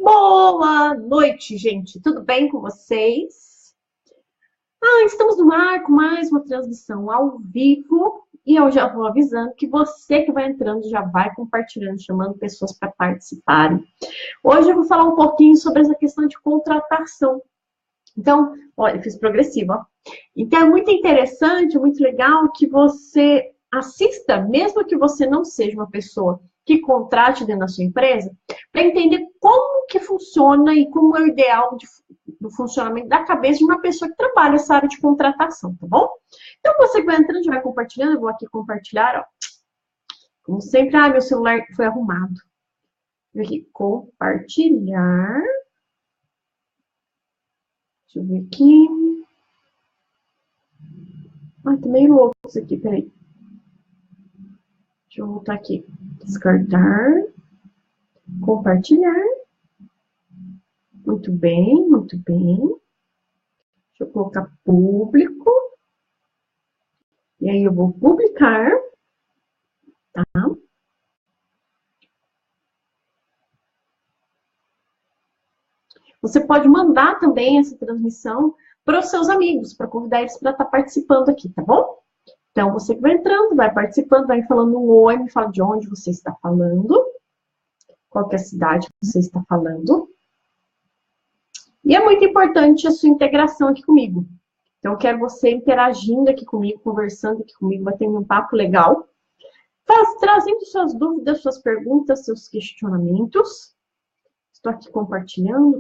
Boa noite, gente. Tudo bem com vocês? Estamos no ar com mais uma transmissão ao vivo. E eu já vou avisando que você que vai entrando já vai compartilhando, chamando pessoas para participarem. Hoje eu vou falar um pouquinho sobre essa questão de contratação. Então, olha, fiz progressivo, ó. Então, é muito interessante, muito legal que você assista, mesmo que você não seja uma pessoa que contrate dentro da sua empresa, para entender como que funciona e como é o ideal do funcionamento da cabeça de uma pessoa que trabalha nessa área de contratação, tá bom? Então, você que vai entrando, já vai compartilhando, eu vou aqui compartilhar, ó. Como sempre, meu celular foi arrumado. Vou aqui, compartilhar. Deixa eu ver aqui. Tá meio louco isso aqui, peraí. Deixa eu voltar aqui. Descartar. Compartilhar. Muito bem, muito bem. Deixa eu colocar público. E aí eu vou publicar. Tá? Você pode mandar também essa transmissão para os seus amigos, para convidar eles para estar participando aqui, tá bom? Então, você que vai entrando, vai participando, vai falando um oi, me fala de onde você está falando, qual que é a cidade que você está falando. E é muito importante a sua integração aqui comigo. Então, eu quero você interagindo aqui comigo, conversando aqui comigo, batendo um papo legal, trazendo suas dúvidas, suas perguntas, seus questionamentos. Estou aqui compartilhando,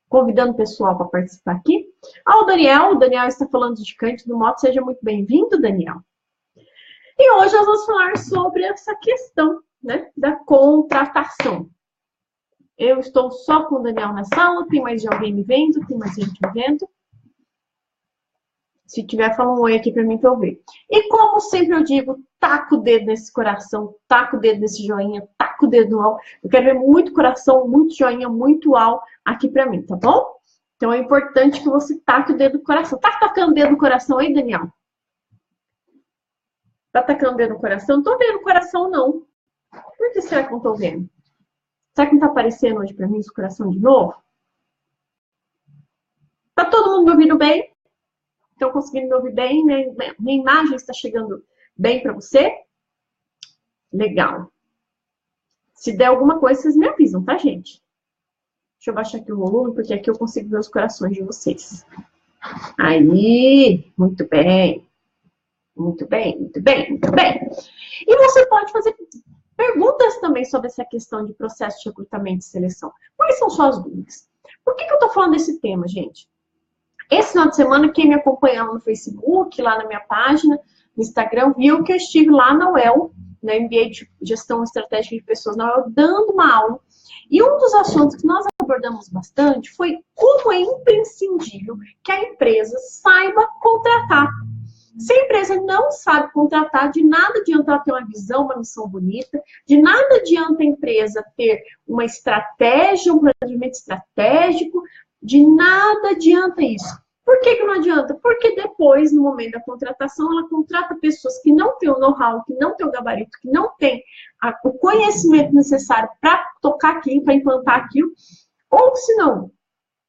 convidando o pessoal para participar aqui. O Daniel está falando de Cândido Mota, seja muito bem-vindo, Daniel. E hoje nós vamos falar sobre essa questão, né, da contratação. Eu estou só com o Daniel na sala, tem mais de alguém me vendo, tem mais gente me vendo. Se tiver, fala um oi aqui para mim para eu ver. E como sempre eu digo, taca o dedo nesse coração, taca o dedo nesse joinha, taca o dedo no all. Eu quero ver muito coração, muito joinha, muito all aqui para mim, tá bom? Então é importante que você taque o dedo no coração. Tá tacando o dedo no coração aí, Daniel? Tá tacando o dedo no coração? Não tô vendo o coração, não. Por que será que não tô vendo? Será que não tá aparecendo hoje para mim esse coração de novo? Tá todo mundo me ouvindo bem? Estão conseguindo me ouvir bem? Minha imagem está chegando bem para você? Legal. Se der alguma coisa, vocês me avisam, tá, gente? Deixa eu baixar aqui o volume, porque aqui eu consigo ver os corações de vocês. Aí, muito bem. Muito bem, muito bem, muito bem. E você pode fazer perguntas também sobre essa questão de processo de recrutamento e seleção. Quais são suas dúvidas? Por que eu estou falando desse tema, gente? Esse final de semana, quem me acompanhou no Facebook, lá na minha página, no Instagram, viu que eu estive lá na UEL, na MBA de Gestão Estratégica de Pessoas, na UEL, dando uma aula. E um dos assuntos que nós abordamos bastante foi como é imprescindível que a empresa saiba contratar. Se a empresa não sabe contratar, de nada adianta ela ter uma visão, uma missão bonita, de nada adianta a empresa ter uma estratégia, um planejamento estratégico, de nada adianta isso. Por que não adianta? Porque depois, no momento da contratação, ela contrata pessoas que não têm o know-how, que não têm o gabarito, que não têm o conhecimento necessário para tocar aquilo, para implantar aquilo, ou se não,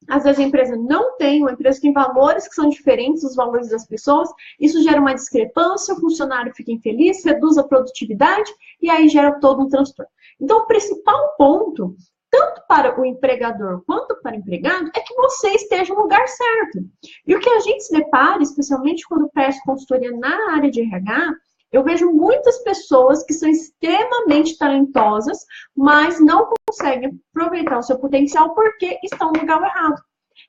às vezes a empresa não tem, uma empresa tem valores que são diferentes dos valores das pessoas, isso gera uma discrepância, o funcionário fica infeliz, reduz a produtividade e aí gera todo um transtorno. Então, o principal ponto, tanto para o empregador quanto para o empregado, é que você esteja no lugar certo. E o que a gente se depara, especialmente quando presto consultoria na área de RH, eu vejo muitas pessoas que são extremamente talentosas, mas não conseguem aproveitar o seu potencial porque estão no lugar errado.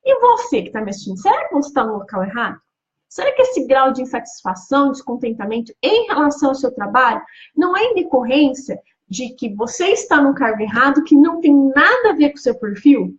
E você que está me assistindo, será que você está no local errado? Será que esse grau de insatisfação, descontentamento em relação ao seu trabalho não é em decorrência de que você está no cargo errado, que não tem nada a ver com o seu perfil?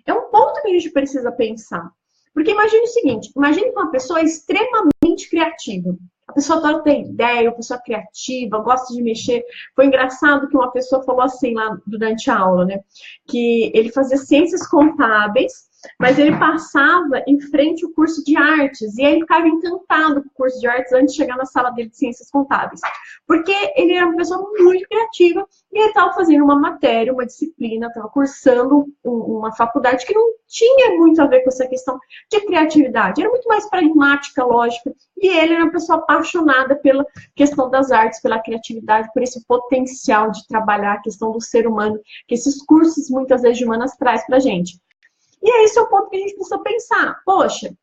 É um ponto que a gente precisa pensar. Porque imagine o seguinte, imagine uma pessoa extremamente criativa. A pessoa adora ter ideia, a pessoa criativa, gosta de mexer. Foi engraçado que uma pessoa falou assim lá durante a aula, né? Que ele fazia ciências contábeis, mas ele passava em frente ao curso de artes. E aí ele ficava encantado com o curso de artes antes de chegar na sala dele de ciências contábeis. Porque ele era uma pessoa muito criativa e ele estava fazendo uma matéria, uma disciplina, estava cursando uma faculdade que não tinha muito a ver com essa questão de criatividade. Era muito mais pragmática, lógica. E ele era uma pessoa apaixonada pela questão das artes, pela criatividade, por esse potencial de trabalhar a questão do ser humano, que esses cursos, muitas vezes, de humanas traz para a gente. E é esse o ponto que a gente precisa pensar. Poxa,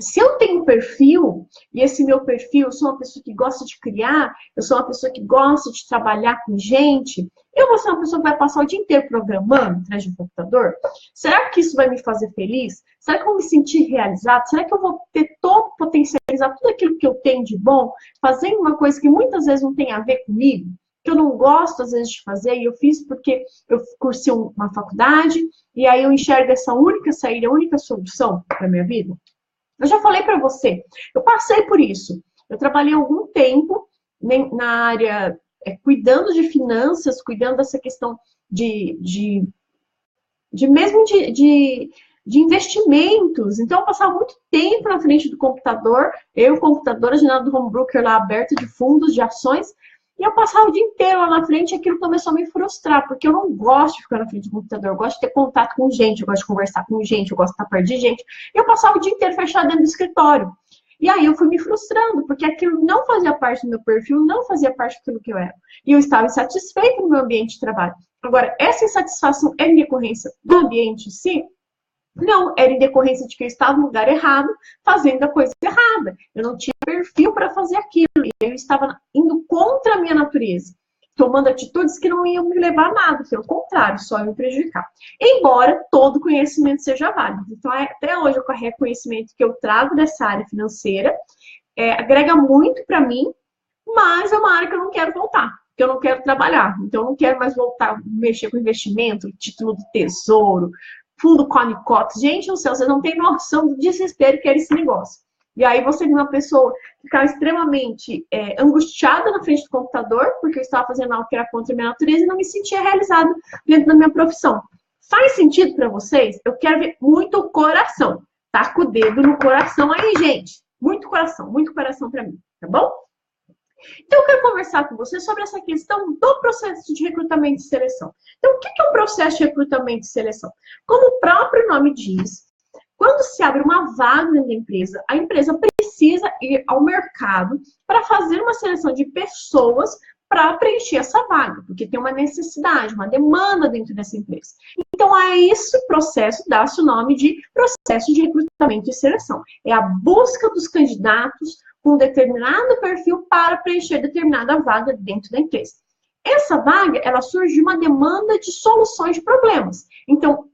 se eu tenho um perfil, e esse meu perfil, eu sou uma pessoa que gosta de criar, eu sou uma pessoa que gosta de trabalhar com gente, eu vou ser uma pessoa que vai passar o dia inteiro programando atrás de um computador? Será que isso vai me fazer feliz? Será que eu vou me sentir realizado? Será que eu vou ter todo, potencializar tudo aquilo que eu tenho de bom, fazendo uma coisa que muitas vezes não tem a ver comigo? Que eu não gosto, às vezes, de fazer, e eu fiz porque eu cursei uma faculdade, e aí eu enxergo essa única saída, a única solução para a minha vida? Eu já falei para você, eu passei por isso. Eu trabalhei algum tempo na área, cuidando de finanças, cuidando dessa questão de investimentos. Então, eu passava muito tempo na frente do computador, o computador, a janela do home broker lá aberta de fundos, de ações, e eu passava o dia inteiro lá na frente e aquilo começou a me frustrar, porque eu não gosto de ficar na frente do computador, eu gosto de ter contato com gente, eu gosto de conversar com gente, eu gosto de estar perto de gente. E eu passava o dia inteiro fechado dentro do escritório. E aí eu fui me frustrando, porque aquilo não fazia parte do meu perfil, não fazia parte daquilo que eu era. E eu estava insatisfeita no meu ambiente de trabalho. Agora, essa insatisfação é em decorrência do ambiente em si? Não, era em decorrência de que eu estava no lugar errado, fazendo a coisa errada. Eu não tinha perfil para fazer aquilo. E eu estava indo contra a minha natureza, tomando atitudes que não iam me levar a nada, pelo contrário, só iam me prejudicar. Embora todo conhecimento seja válido. Então, até hoje, o reconhecimento que eu trago dessa área financeira agrega muito para mim, mas é uma área que eu não quero voltar, que eu não quero trabalhar. Então, eu não quero mais voltar a mexer com investimento, título do tesouro, fundo Conicox. Gente do céu, vocês não têm noção do desespero que era esse negócio. E aí você viu uma pessoa ficar extremamente angustiada na frente do computador, porque eu estava fazendo algo que era contra a minha natureza e não me sentia realizado dentro da minha profissão. Faz sentido para vocês? Eu quero ver muito coração. Taca o dedo no coração aí, gente. Muito coração para mim, tá bom? Então, eu quero conversar com você sobre essa questão do processo de recrutamento e seleção. Então, o que é um processo de recrutamento e seleção? Como o próprio nome diz, quando se abre uma vaga dentro da empresa, a empresa precisa ir ao mercado para fazer uma seleção de pessoas para preencher essa vaga, porque tem uma necessidade, uma demanda dentro dessa empresa. Então, a esse processo dá-se o nome de processo de recrutamento e seleção. É a busca dos candidatos com determinado perfil para preencher determinada vaga dentro da empresa. Essa vaga, ela surge de uma demanda de soluções de problemas. Então,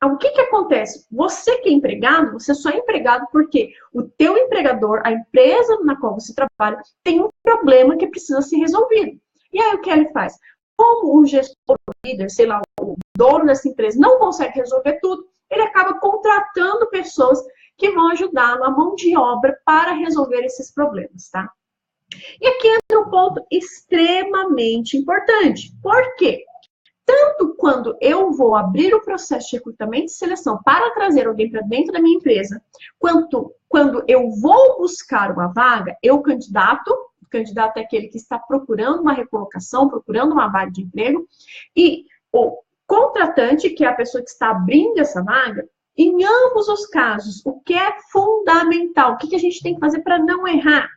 o que acontece? Você que é empregado, você só é empregado porque o teu empregador, a empresa na qual você trabalha, tem um problema que precisa ser resolvido. E aí, o que ele faz? Como o gestor, o líder, sei lá, o dono dessa empresa não consegue resolver tudo, ele acaba contratando pessoas que vão ajudá-lo, a mão de obra, para resolver esses problemas, tá? E aqui entra um ponto extremamente importante. Por quê? Tanto quando eu vou abrir o processo de recrutamento e seleção para trazer alguém para dentro da minha empresa, quanto quando eu vou buscar uma vaga, o candidato é aquele que está procurando uma recolocação, procurando uma vaga de emprego, e o contratante, que é a pessoa que está abrindo essa vaga, em ambos os casos, o que é fundamental, o que a gente tem que fazer para não errar?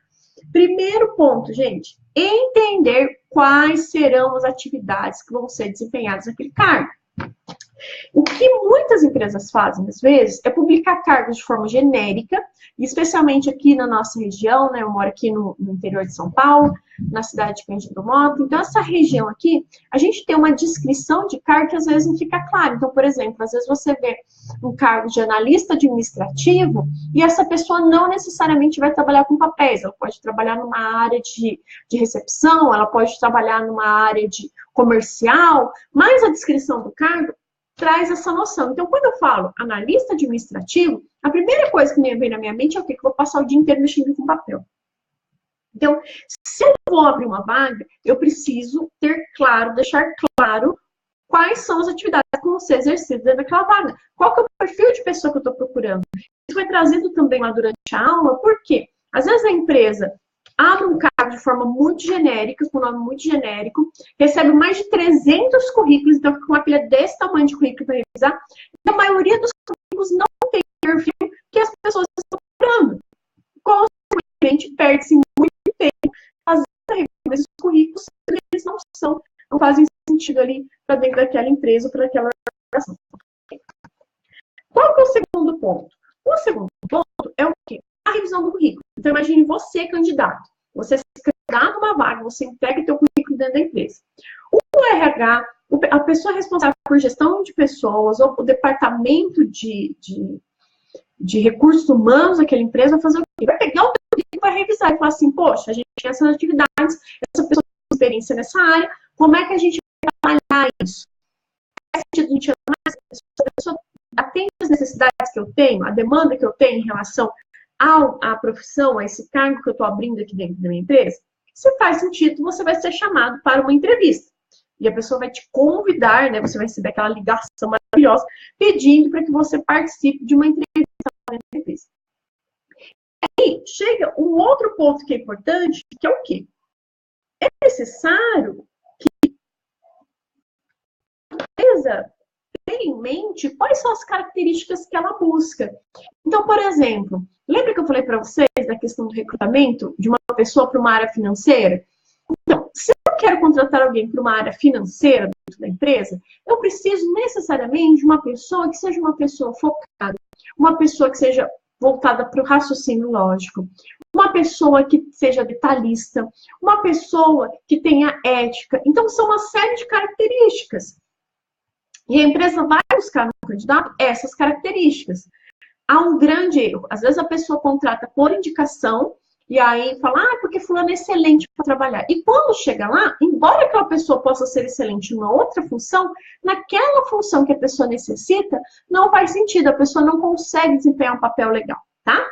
Primeiro ponto, gente, entender quais serão as atividades que vão ser desempenhadas naquele cargo. O que muitas empresas fazem, às vezes, é publicar cargos de forma genérica, especialmente aqui na nossa região, né? Eu moro aqui no interior de São Paulo, na cidade de Cândido do Mota. Então, essa região aqui, a gente tem uma descrição de cargo que às vezes não fica claro. Então, por exemplo, às vezes você vê um cargo de analista administrativo e essa pessoa não necessariamente vai trabalhar com papéis. Ela pode trabalhar numa área de recepção, ela pode trabalhar numa área de comercial, mas a descrição do cargo traz essa noção. Então, quando eu falo analista administrativo, a primeira coisa que vem na minha mente é o quê? Que eu vou passar o dia inteiro mexendo com papel. Então, se eu vou abrir uma vaga, eu preciso ter claro, deixar claro quais são as atividades que vão ser exercidas dentro daquela vaga. Qual que é o perfil de pessoa que eu estou procurando? Isso foi trazido também lá durante a aula, por quê? Às vezes a empresa abre um cargo de forma muito genérica, com nome muito genérico, recebe mais de 300 currículos, então fica com uma pilha desse tamanho de currículo para revisar, e a maioria dos currículos não tem perfil que as pessoas estão procurando. Consequentemente, perde-se muito tempo fazendo a revisão desses currículos, porque eles não fazem sentido ali para dentro daquela empresa ou para aquela organização. Qual que é o segundo ponto? O segundo ponto é o quê? A revisão do currículo. Então, imagine você, candidato. Você se candidata a uma vaga, você entrega o seu currículo dentro da empresa. O RH, a pessoa responsável por gestão de pessoas, ou o departamento de recursos humanos daquela empresa, vai fazer o quê? Vai pegar o currículo e vai revisar e falar assim, poxa, a gente tem essas atividades, essa pessoa tem experiência nessa área, como é que a gente vai trabalhar isso? Faz sentido a gente mais essa pessoa atende às necessidades que eu tenho, a demanda que eu tenho em relação à profissão, a esse cargo que eu estou abrindo aqui dentro da minha empresa? Se faz sentido, você vai ser chamado para uma entrevista. E a pessoa vai te convidar, né? Você vai receber aquela ligação maravilhosa, pedindo para que você participe de uma entrevista. Aí chega um outro ponto que é importante, que é o quê? É necessário que a empresa tenha em mente quais são as características que ela busca. Então, por exemplo, lembra que eu falei para vocês da questão do recrutamento de uma pessoa para uma área financeira? Então, se eu quero contratar alguém para uma área financeira dentro da empresa, eu preciso necessariamente de uma pessoa que seja uma pessoa focada, uma pessoa que seja voltada para o raciocínio lógico, uma pessoa que seja detalhista, uma pessoa que tenha ética. Então, são uma série de características. E a empresa vai buscar no candidato essas características. Há um grande erro. Às vezes a pessoa contrata por indicação e aí fala, porque fulano é excelente para trabalhar. E quando chega lá, embora aquela pessoa possa ser excelente em uma outra função, naquela função que a pessoa necessita, não faz sentido. A pessoa não consegue desempenhar um papel legal, tá?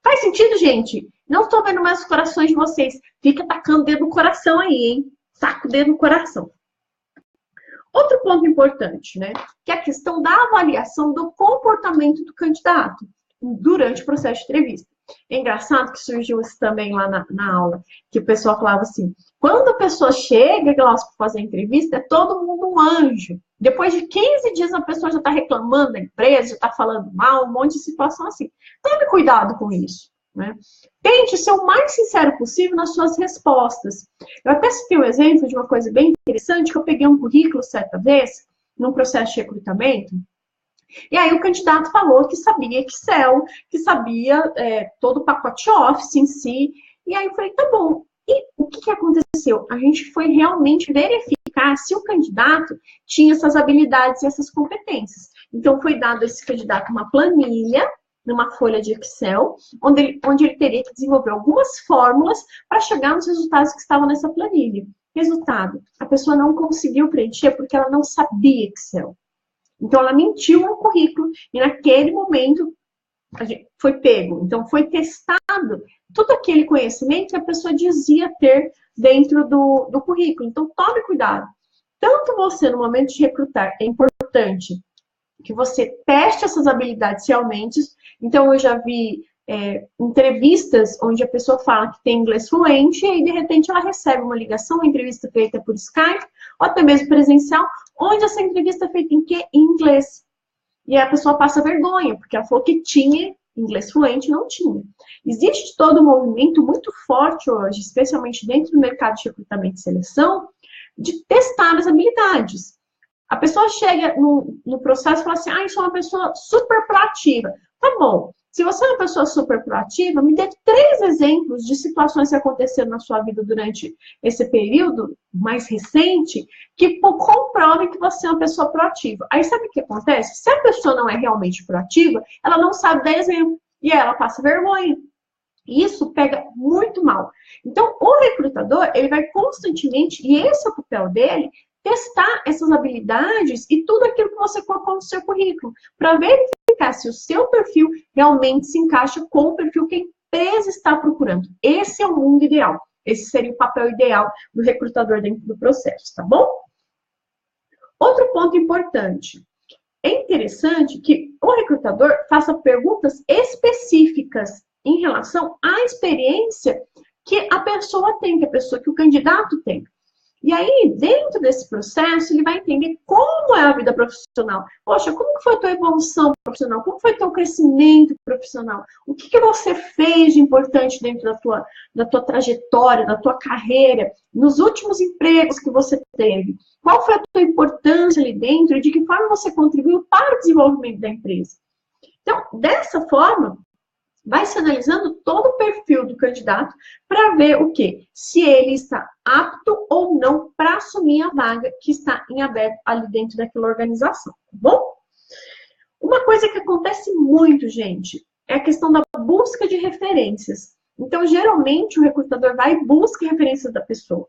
Faz sentido, gente? Não estou vendo mais os corações de vocês. Fica tacando o dedo no coração aí, hein? Taca o dedo no coração. Outro ponto importante, né? Que é a questão da avaliação do comportamento do candidato durante o processo de entrevista. É engraçado que surgiu isso também lá na aula, que o pessoal falava assim, quando a pessoa chega para fazer a entrevista, é todo mundo um anjo. Depois de 15 dias, a pessoa já está reclamando da empresa, já está falando mal, um monte de situação assim. Tome cuidado com isso, né? Tente ser o mais sincero possível nas suas respostas. Eu até citei um exemplo de uma coisa bem interessante, que eu peguei um currículo certa vez, num processo de recrutamento, e aí o candidato falou que sabia Excel, que sabia todo o pacote Office em si. E aí eu falei, tá bom. E o que aconteceu? A gente foi realmente verificar se o candidato tinha essas habilidades e essas competências. Então foi dado a esse candidato uma planilha, numa folha de Excel, onde ele teria que desenvolver algumas fórmulas para chegar nos resultados que estavam nessa planilha. Resultado, a pessoa não conseguiu preencher porque ela não sabia Excel. Então, ela mentiu no currículo e naquele momento foi pego. Então, foi testado todo aquele conhecimento que a pessoa dizia ter dentro do currículo. Então, tome cuidado. Tanto você, no momento de recrutar, é importante que você teste essas habilidades realmente. Então, eu já vi entrevistas onde a pessoa fala que tem inglês fluente e aí, de repente, ela recebe uma ligação, uma entrevista feita por Skype, ou até mesmo presencial, onde essa entrevista é feita em quê? Em inglês. E a pessoa passa vergonha, porque ela falou que tinha inglês fluente, não tinha. Existe todo um movimento muito forte hoje, especialmente dentro do mercado de recrutamento e seleção, de testar as habilidades. A pessoa chega no processo e fala assim, eu sou uma pessoa super proativa. Tá bom. Se você é uma pessoa super proativa, me dê 3 exemplos de situações que aconteceram na sua vida durante esse período mais recente que comprovem que você é uma pessoa proativa. Aí sabe o que acontece? Se a pessoa não é realmente proativa, ela não sabe dar exemplo e ela passa vergonha. E isso pega muito mal. Então, o recrutador, ele vai constantemente, e esse é o papel dele, testar essas habilidades e tudo aquilo que você colocou no seu currículo, para verificar se o seu perfil realmente se encaixa com o perfil que a empresa está procurando. Esse é o mundo ideal. Esse seria o papel ideal do recrutador dentro do processo, tá bom? Outro ponto importante. É interessante que o recrutador faça perguntas específicas em relação à experiência que a pessoa tem, que o candidato tem. E aí, dentro desse processo, ele vai entender como é a vida profissional. Poxa, como que foi a tua evolução profissional? Como foi o teu crescimento profissional? O que você fez de importante dentro da tua trajetória, da tua carreira, nos últimos empregos que você teve? Qual foi a tua importância ali dentro e de que forma você contribuiu para o desenvolvimento da empresa? Então, dessa forma, vai se analisando todo o perfil do candidato para ver o quê? Se ele está apto ou não para assumir a vaga que está em aberto ali dentro daquela organização, tá bom? Uma coisa que acontece muito, gente, é a questão da busca de referências. Então, geralmente, o recrutador vai e busca referências da pessoa.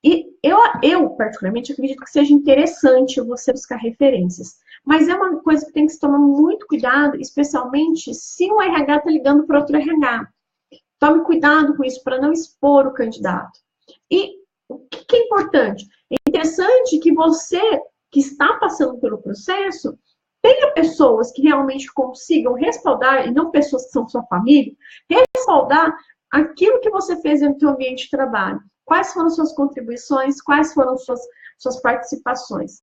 E eu, particularmente, acredito que seja interessante você buscar referências. Mas é uma coisa que tem que se tomar muito cuidado, especialmente se o RH está ligando para outro RH. Tome cuidado com isso para não expor o candidato. E o que é importante? É interessante que você, que está passando pelo processo, tenha pessoas que realmente consigam respaldar, e não pessoas que são sua família, respaldar aquilo que você fez dentro do seu ambiente de trabalho. Quais foram suas contribuições, quais foram suas participações.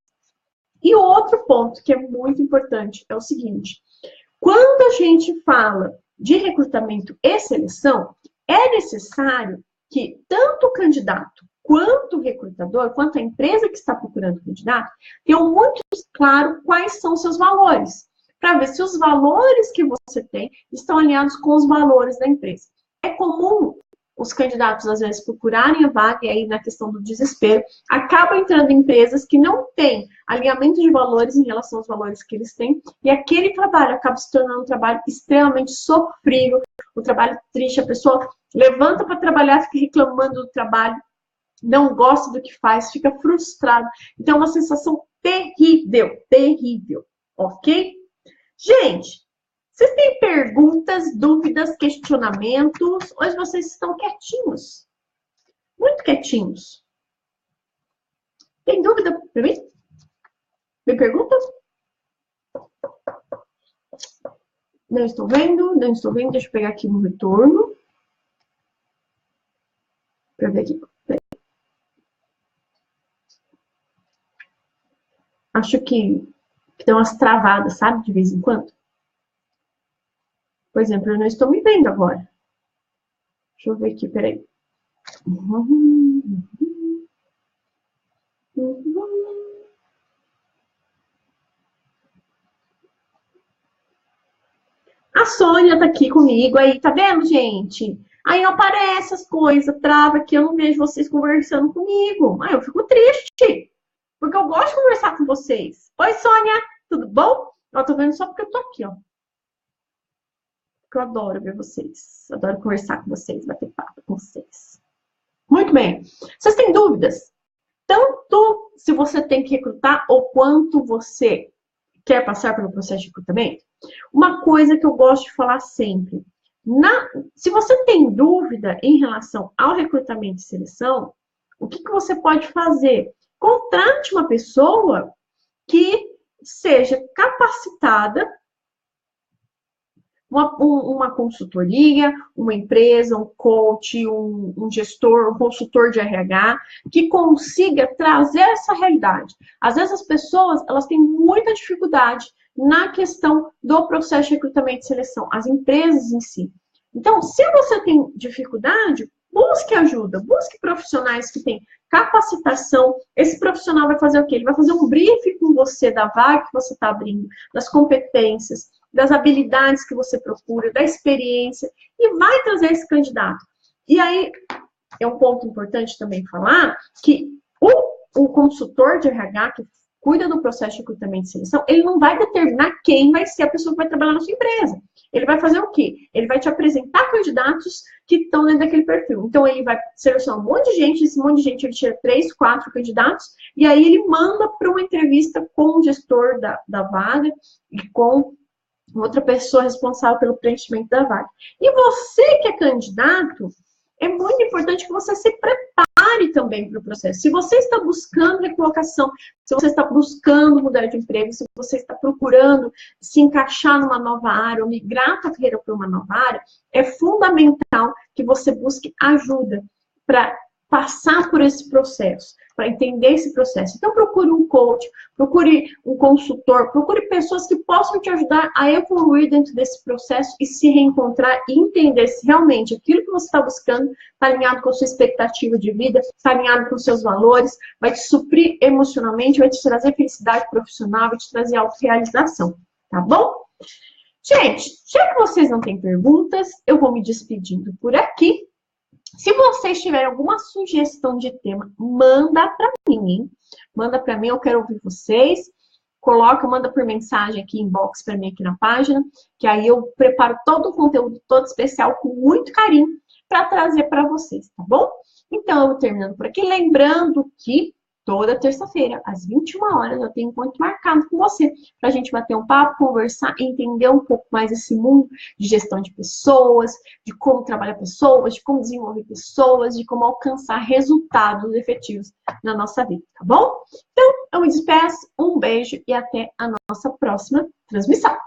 E o outro ponto que é muito importante é o seguinte: quando a gente fala de recrutamento e seleção, é necessário que tanto o candidato quanto o recrutador, quanto a empresa que está procurando o candidato, tenham muito claro quais são os seus valores, para ver se os valores que você tem estão alinhados com os valores da empresa. É comum os candidatos, às vezes, procurarem a vaga, e aí na questão do desespero, acabam entrando em empresas que não têm alinhamento de valores em relação aos valores que eles têm, e aquele trabalho acaba se tornando um trabalho extremamente sofrível, um trabalho triste, a pessoa levanta para trabalhar, fica reclamando do trabalho, não gosta do que faz, fica frustrado. Então, é uma sensação terrível, terrível, ok? Gente, vocês têm perguntas, dúvidas, questionamentos? Hoje vocês estão quietinhos. Muito quietinhos. Tem dúvida para mim? Tem pergunta? Não estou vendo, não estou vendo. Deixa eu pegar aqui no retorno. Para ver aqui. Acho que tem umas travadas, sabe? De vez em quando. Por exemplo, eu não estou me vendo agora. Deixa eu ver aqui, peraí. A Sônia tá aqui comigo aí, tá vendo, gente? Aí aparece as coisas, trava aqui, eu não vejo vocês conversando comigo. Aí eu fico triste, porque eu gosto de conversar com vocês. Oi, Sônia, tudo bom? Eu tô vendo só porque eu tô aqui, ó. Porque eu adoro ver vocês. Adoro conversar com vocês, bater papo com vocês. Muito bem. Vocês têm dúvidas? Tanto se você tem que recrutar ou quanto você quer passar pelo processo de recrutamento? Uma coisa que eu gosto de falar sempre. Se você tem dúvida em relação ao recrutamento e seleção, o que você pode fazer? Contrate uma pessoa que seja capacitada, uma consultoria, uma empresa, um coach, um gestor, um consultor de RH, que consiga trazer essa realidade. Às vezes as pessoas, elas têm muita dificuldade na questão do processo de recrutamento e seleção, as empresas em si. Então, se você tem dificuldade, busque ajuda, busque profissionais que têm capacitação. Esse profissional vai fazer o quê? Ele vai fazer um briefing com você da vaga que você está abrindo, das competências, das habilidades que você procura, da experiência, e vai trazer esse candidato. E aí, é um ponto importante também falar que o consultor de RH, que cuida do processo de recrutamento e seleção, ele não vai determinar quem vai ser a pessoa que vai trabalhar na sua empresa. Ele vai fazer o quê? Ele vai te apresentar candidatos que estão dentro daquele perfil. Então, ele vai selecionar um monte de gente, esse monte de gente ele tira 3, 4 candidatos, e aí ele manda para uma entrevista com o gestor da vaga e com outra pessoa responsável pelo preenchimento da vaga. E você que é candidato, é muito importante que você se prepare prepare também para o processo. Se você está buscando recolocação, se você está buscando mudar de emprego, se você está procurando se encaixar numa nova área ou migrar a carreira para uma nova área, é fundamental que você busque ajuda para passar por esse processo, para entender esse processo. Então, procure um coach, procure um consultor, procure pessoas que possam te ajudar a evoluir dentro desse processo e se reencontrar e entender se realmente aquilo que você está buscando está alinhado com a sua expectativa de vida, está alinhado com os seus valores, vai te suprir emocionalmente, vai te trazer felicidade profissional, vai te trazer autorrealização, tá bom? Gente, já que vocês não têm perguntas, eu vou me despedindo por aqui. Se vocês tiverem alguma sugestão de tema, manda para mim, hein? Manda para mim, eu quero ouvir vocês. Coloca, manda por mensagem aqui, inbox para mim aqui na página, que aí eu preparo todo o conteúdo todo especial com muito carinho para trazer para vocês, tá bom? Então, eu vou terminando por aqui, lembrando que toda terça-feira, às 21 horas, eu tenho um encontro marcado com você, para a gente bater um papo, conversar, entender um pouco mais esse mundo de gestão de pessoas, de como trabalhar pessoas, de como desenvolver pessoas, de como alcançar resultados efetivos na nossa vida, tá bom? Então, eu me despeço, um beijo e até a nossa próxima transmissão.